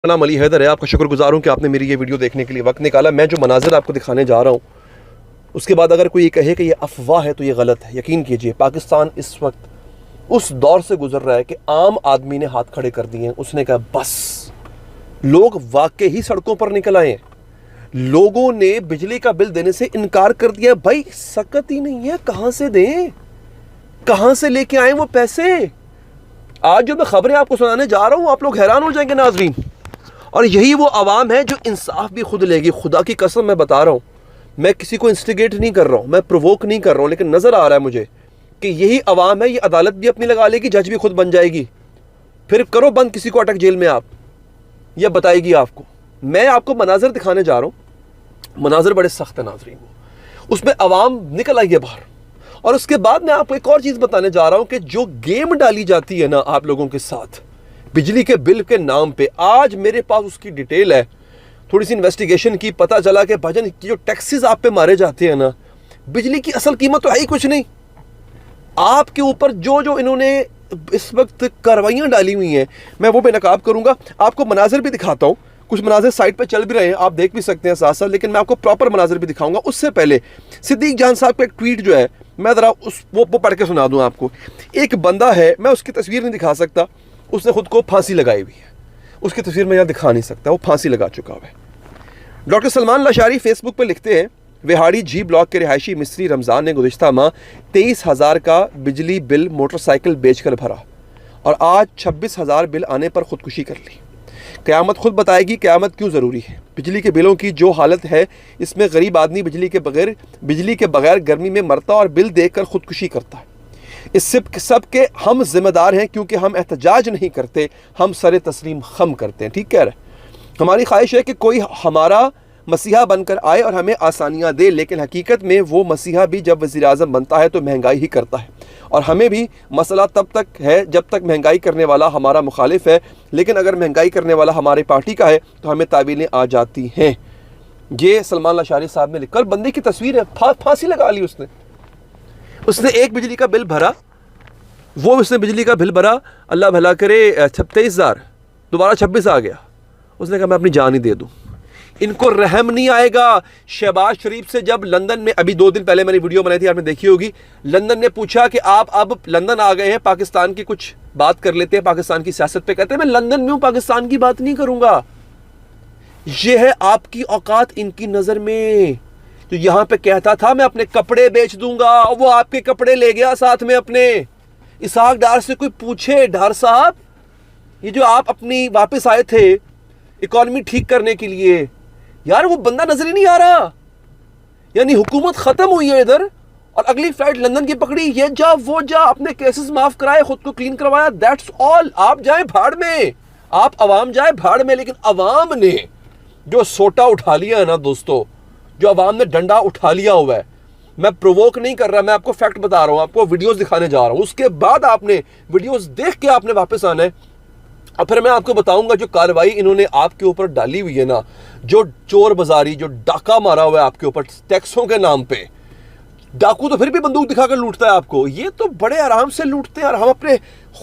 नाम अली हैदर है। आपका शुक्रगुजार हूँ कि आपने मेरी ये वीडियो देखने के लिए वक्त निकाला। मैं जो मनाजिर आपको दिखाने जा रहा हूँ, उसके बाद अगर कोई ये कहे कि ये अफवाह है तो ये गलत है। यकीन कीजिए, पाकिस्तान इस वक्त उस दौर से गुजर रहा है कि आम आदमी ने हाथ खड़े कर दिए हैं। उसने कहा बस, लोग वाकई ही सड़कों पर निकल आए हैं। लोगों ने बिजली का बिल देने से इनकार कर दिया। भाई सकत ही नहीं है, कहाँ से दें, कहाँ से लेके आए वो पैसे। आज जो मैं खबरें आपको सुनाने जा रहा हूँ, आप लोग हैरान हो जाएंगे नाजरीन। और यही वो आवाम है जो इंसाफ भी खुद लेगी। खुदा की कसम मैं बता रहा हूँ, मैं किसी को इंस्टिगेट नहीं कर रहा हूँ, मैं प्रोवोक नहीं कर रहा हूँ, लेकिन नज़र आ रहा है मुझे कि यही आवाम है। ये अदालत भी अपनी लगा लेगी, जज भी खुद बन जाएगी, फिर करो बंद किसी को अटक जेल में आप, यह बताएगी आपको। मैं आपको मनाजिर दिखाने जा रहा हूँ, मनाजिर बड़े सख्त है नाजरीन। उसमें आवाम निकल आई है बाहर। और उसके बाद मैं आपको एक और चीज़ बताने जा रहा हूँ कि जो गेम डाली जाती है ना आप लोगों के साथ बिजली के बिल के नाम पे, आज मेरे पास उसकी डिटेल है। थोड़ी सी इन्वेस्टिगेशन की, पता चला कि भाजन जो टैक्सेस आप पे मारे जाते हैं ना, बिजली की असल कीमत तो है ही कुछ नहीं। आपके ऊपर जो जो इन्होंने इस वक्त कार्रवाइयाँ डाली हुई हैं, मैं वो बेनकाब करूँगा। आपको मनाजिर भी दिखाता हूँ, कुछ मनाजिर साइट पे चल भी रहे हैं, आप देख भी सकते हैं साथ साथ, लेकिन मैं आपको प्रॉपर मनाजिर भी दिखाऊंगा। उससे पहले सिद्दीक जान साहब का एक ट्वीट जो है, मैं ज़रा वो पढ़ के सुना दूँ आपको। एक बंदा है, मैं उसकी तस्वीर नहीं दिखा सकता, उसने खुद को फांसी लगाई हुई है। उसकी तस्वीर मैं यहाँ दिखा नहीं सकता, वो फांसी लगा चुका हुआ है। डॉक्टर सलमान लाशारी फेसबुक पर लिखते हैं, विहाड़ी जी ब्लॉक के रिहायशी मिस्त्री रमज़ान ने गुज़िश्ता माह 23,000 का बिजली बिल मोटरसाइकिल बेचकर भरा और आज 26,000 बिल आने पर खुदकुशी कर ली। क़यामत खुद बताएगी क़यामत क्यों ज़रूरी है। बिजली के बिलों की जो हालत है, इसमें गरीब आदमी बिजली के बगैर गर्मी में मरता और बिल देकर खुदकुशी करता है। इस सब के हम जिम्मेदार हैं, क्योंकि हम एहतजाज नहीं करते, हम सरे तस्लीम खम करते हैं। ठीक कह रहे। हमारी ख्वाहिश है कि कोई हमारा मसीहा बनकर आए और हमें आसानियाँ दे, लेकिन हकीकत में वो मसीहा भी जब वज़ीर आज़म बनता है तो महंगाई ही करता है। और हमें भी मसला तब तक है जब तक महंगाई करने वाला हमारा मुखालिफ है, लेकिन अगर महंगाई करने वाला हमारी पार्टी का है तो हमें तावीलें आ जाती हैं। ये सलमान लाशारी साहब ने लिखकर, बंदे की तस्वीर है, फांसी लगा ली उसने एक बिजली का बिल भरा, उसने बिजली का बिल भरा, अल्लाह भला करे, 23,000, दोबारा 26 आ गया। उसने कहा मैं अपनी जान ही दे दूं। इनको रहम नहीं आएगा। शहबाज शरीफ से जब लंदन में, अभी 2 दिन पहले मैंने वीडियो बनाई थी, आपने देखी होगी, लंदन ने पूछा कि आप अब लंदन आ गए हैं, पाकिस्तान की कुछ बात कर लेते हैं, पाकिस्तान की सियासत पे। कहते हैं मैं लंदन में हूं, पाकिस्तान की बात नहीं करूंगा। यह है आपकी औकात इनकी नजर में। तो यहां पे कहता था मैं अपने कपड़े बेच दूंगा, वो आपके कपड़े ले गया साथ में अपने। इसहाक डार से कोई पूछे, डार साहब ये जो आप अपनी वापस आए थे इकॉनमी ठीक करने के लिए, यार वो बंदा नजर ही नहीं आ रहा। यानी हुकूमत खत्म हुई है इधर और अगली फ्लाइट लंदन की पकड़ी, ये जा वो जा, अपने केसेस माफ कराए, खुद को क्लीन करवाया, दैट्स ऑल। आप जाए भाड़ में, आप अवाम जाए भाड़ में। लेकिन अवाम ने जो सोटा उठा लिया है ना दोस्तों, जो अवाम ने डंडा उठा लिया हुआ है, मैं प्रोवोक नहीं कर रहा, मैं आपको फैक्ट बता रहा हूं, आपको वीडियोस दिखाने जा रहा हूं। उसके बाद आपने वीडियोस देख के आपने वापस आना है और फिर मैं आपको बताऊंगा जो कार्रवाई इन्होंने आपके ऊपर डाली हुई है ना, जो चोर बाजारी, जो डाका मारा हुआ है आपके ऊपर टैक्सों के नाम पे। डाकू तो फिर भी बंदूक दिखाकर लूटता है आपको, ये तो बड़े आराम से लूटते हैं और हम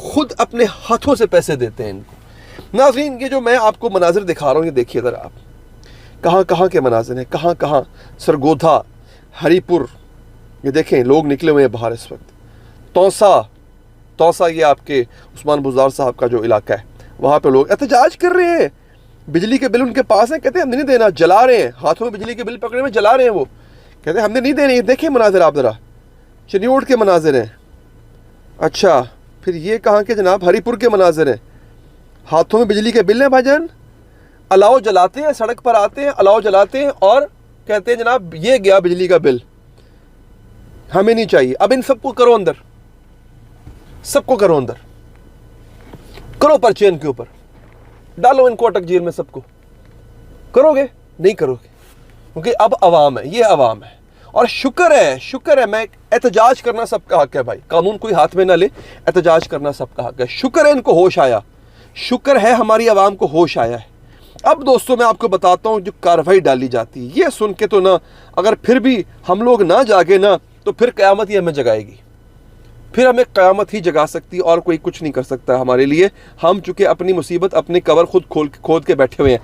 खुद अपने हाथों से पैसे देते हैं इनको। नाज़रीन, ये जो मैं आपको मनाजिर दिखा रहा हूँ, ये देखिए इधर आप, कहाँ कहाँ के मनाजिर हैं, कहाँ कहाँ, सरगोधा, हरीपुर, ये देखें लोग निकले हुए हैं बाहर इस वक्त। तौसा ये आपके उस्मान बुज़दार साहब का जो इलाका है, वहाँ पे लोग एहतजाज कर रहे हैं। बिजली के बिल उनके पास हैं, कहते हैं हमने नहीं देना, जला रहे हैं, हाथों में बिजली के बिल पकड़े हुए जला रहे हैं। वो कहते हैं हमने नहीं देने। देखें मनाजिर आप ज़रा, चिन्योट के मनाजिर हैं। अच्छा, फिर ये कहाँ के जनाब, हरीपुर के मनाजिर हैं, हाथों में बिजली के बिल हैं भाईजान। अलाव जलाते हैं, सड़क पर आते हैं, अलाव जलाते हैं और कहते हैं जनाब ये गया बिजली का बिल, हमें नहीं चाहिए। अब इन सबको करो अंदर, सबको करो अंदर, करो पर्चे इनके ऊपर, डालो इनको अटक जेल में। सबको करोगे? नहीं करोगे, क्योंकि अब अवाम है, ये अवाम है। और शुक्र है, मैं एहतजाज करना सबका हक है भाई, कानून कोई हाथ में ना ले, एहतजाज करना सबका हक है। शुक्र है इनको होश आया, शुक्र है हमारी आवाम को होश आया है। अब दोस्तों मैं आपको बताता हूँ जो कार्रवाई डाली जाती है, ये सुन के तो ना, अगर फिर भी हम लोग ना जागे ना, तो फिर क़यामत ही हमें जगाएगी। फिर हमें क़यामत ही जगा सकती है और कोई कुछ नहीं कर सकता हमारे लिए। हम चूँकि अपनी मुसीबत अपनी कबर खुद खोद के बैठे हुए हैं।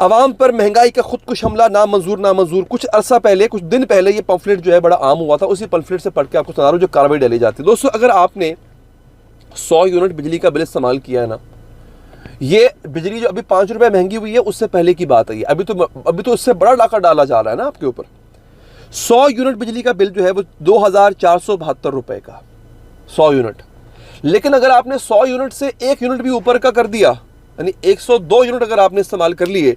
आवाम पर महंगाई का खुदकुश हमला नामंजूर। कुछ अरसा पहले, कुछ दिन पहले ये पम्फलेट जो है बड़ा आम हुआ था। उसी पम्फलेट से पढ़ के आपको सुना रहा हूं जो कार्रवाई डाली जाती है। दोस्तों, अगर आपने 100 यूनिट बिजली का बिल इस्तेमाल किया है ना, ये बिजली जो अभी 5 रुपए महंगी हुई है उससे पहले की बात है ये। अभी तो इससे बड़ा डाका डाला जा रहा है ना आपके ऊपर। 100 यूनिट बिजली का बिल जो है वो 2472 रुपए का, 100 यूनिट। लेकिन अगर आपने 100 यूनिट से 1 यूनिट भी ऊपर का कर दिया, यानी 102 यूनिट अगर आपने इस्तेमाल कर लिए,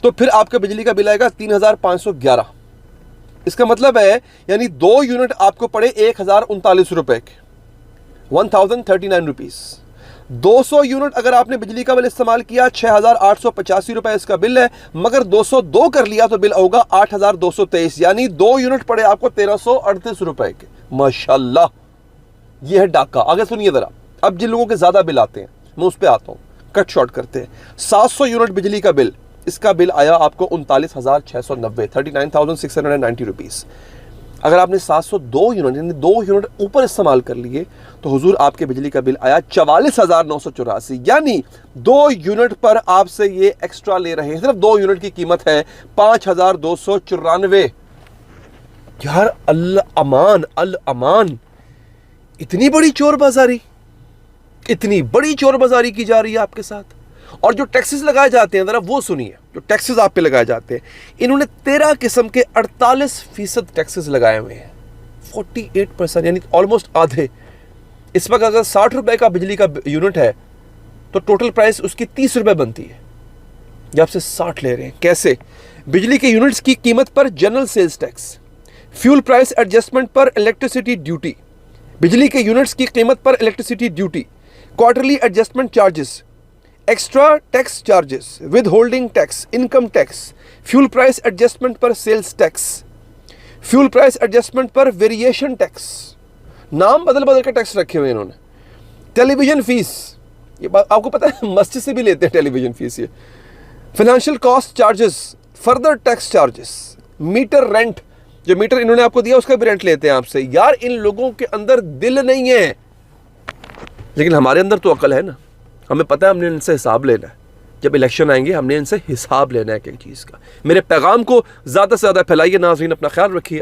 तो फिर आपका बिजली का बिल आएगा 3511। इसका मतलब है यानी 2 यूनिट आपको पड़े 1039 रुपए के, 1039 रुपीज। 200 यूनिट अगर आपने बिजली का बिल इस्तेमाल किया 6885 रुपए इसका बिल है, मगर 202 कर लिया तो बिल होगा 8223, यानी 2 यूनिट पड़े आपको 1338 रुपए के। माशाल्लाह, यह है डाका। आगे सुनिए जरा। अब जिन लोगों के ज्यादा बिल आते हैं मैं उस पर आता हूं, कट शॉर्ट करते हैं। 700 यूनिट बिजली का बिल, इसका बिल आया आपको 39,690, 39,690 रुपीज। अगर आपने 702 यूनिट यानी 2 यूनिट ऊपर इस्तेमाल कर लिए तो हुजूर आपके बिजली का बिल आया 44,984, यानी 2 यूनिट पर आपसे ये एक्स्ट्रा ले रहे हैं। सिर्फ 2 यूनिट की कीमत है 5,294। यार अल्लाह अमान, अल्लाह अमान। इतनी बड़ी चोर बाजारी, इतनी बड़ी चोर बाजारी की जा रही है आपके साथ। और जो टैक्सेस लगाए जाते हैं जरा वो सुनिए, जो टैक्सेस आप पे लगाए जाते हैं, इन्होंने 13 किस्म के 48% टैक्सेस लगाए हुए हैं, 48%, यानी ऑलमोस्ट आधे। इस वक्त अगर 60 रुपए का बिजली का यूनिट है तो टोटल प्राइस उसकी 30 रुपए बनती है, जब आपसे 60 ले रहे हैं। कैसे? बिजली के यूनिट्स की कीमत पर general sales tax, fuel price adjustment पर इलेक्ट्रिसिटी ड्यूटी, बिजली के यूनिट्स की कीमत पर electricity duty, quarterly adjustment charges, extra tax charges, withholding tax, income tax, fuel price adjustment पर sales tax, fuel price adjustment पर वेरिएशन टैक्स, नाम बदल बदल के टैक्स रखे हुए इन्होंने। टेलीविजन फीस, ये बात आपको पता है मस्जिद से भी लेते हैं टेलीविजन फीस ये। Financial cost charges, further tax charges, meter rent, जो मीटर इन्होंने आपको दिया उसका भी रेंट लेते हैं आपसे। यार इन लोगों के अंदर दिल नहीं है, लेकिन हमारे अंदर तो अकल है ना। हमें पता है हमने इनसे हिसाब लेना है। जब इलेक्शन आएंगे हमने इनसे हिसाब लेना है एक चीज़ का। मेरे पैगाम को ज़्यादा से ज़्यादा फैलाइए नाज़रीन, अपना ख्याल रखिए।